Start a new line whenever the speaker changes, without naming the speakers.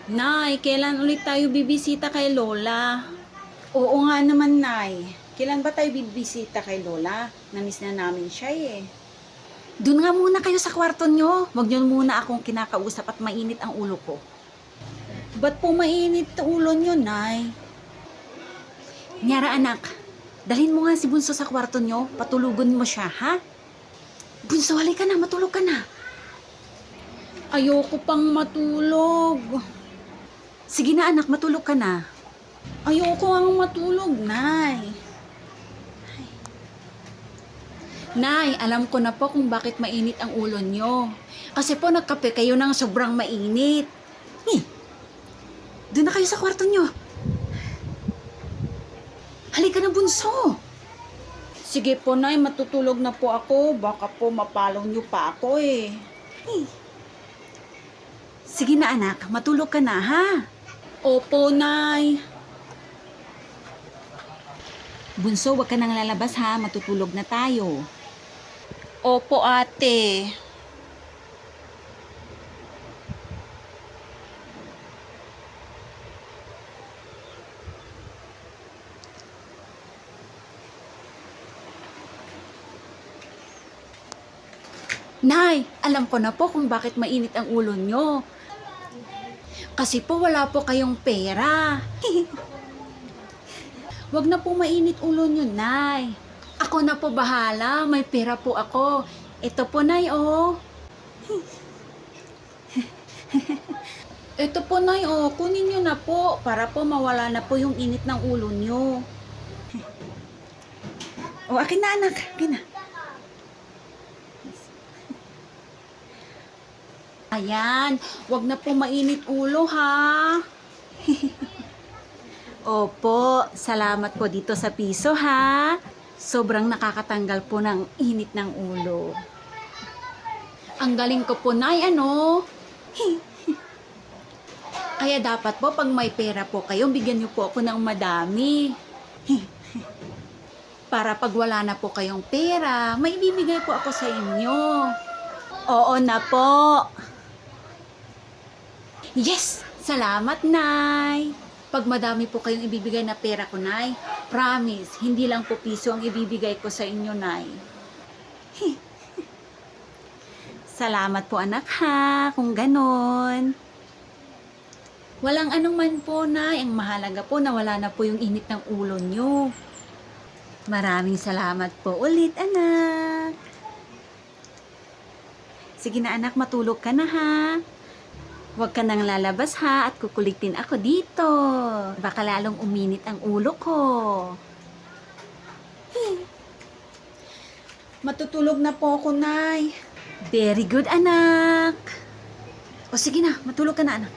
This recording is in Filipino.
Nay, kailan ulit tayo bibisita kay Lola? Oo nga naman, Nay. Kailan ba tayo bibisita kay Lola? Namiss na namin siya eh. Doon nga muna kayo sa kwarto nyo. Huwag nyo muna akong kinakausap at mainit ang ulo ko. Ba't po mainit ang ulo nyo, Nay? Nyara anak, dalhin mo nga si Bunso sa kwarto nyo. Patulugon mo siya, ha? Bunso, halika na, matulog ka na. Ayoko pang matulog. Sige na anak, matulog ka na. Ayoko ang matulog, Nay. Nay, alam ko na po kung bakit mainit ang ulo nyo. Kasi po nagkape kayo ng sobrang mainit. Doon na kayo sa kwarto nyo. Halika na, Bunso. Sige po, Nay, matutulog na po ako. Baka po mapalaw nyo pa ako eh. Sige na anak, matulog ka na ha. Opo, Nay. Bunso, wag ka nang lalabas ha. Matutulog na tayo. Opo, ate. Nay, alam ko na po kung bakit mainit ang ulo nyo. Kasi po wala po kayong pera. Wag na po mainit ulo nyo, Nay. Ako na po bahala, may pera po ako. Ito po, Nay, oh. Ito po, Nay, oh. Kunin nyo na po para po mawala na po yung init ng ulo nyo. Oh, akin na, anak. Akin na. Ayan, wag na po mainit ulo, ha? Opo, salamat po dito sa piso, ha? Sobrang nakakatanggal po ng init ng ulo. Ang galing ko po, Nay, ano? Kaya dapat po, pag may pera po kayo, bigyan niyo po ako ng madami. Para pag wala na po kayong pera, may ibibigay po ako sa inyo. Oo na po. Yes! Salamat, Nay! Pag madami po kayong ibibigay na pera ko, Nay, promise, hindi lang po piso ang ibibigay ko sa inyo, Nay. Salamat po, anak, ha, kung ganon. Walang anuman po, Nay. Ang mahalaga po na wala na po yung init ng ulo nyo. Maraming salamat po ulit, anak. Sige na, anak, matulog ka na, ha. Huwag ka nang lalabas ha at kukulitin ako dito. Baka lalong uminit ang ulo ko. Matutulog na po ako, Nay. Very good, anak. O sige na, matulog ka na, anak.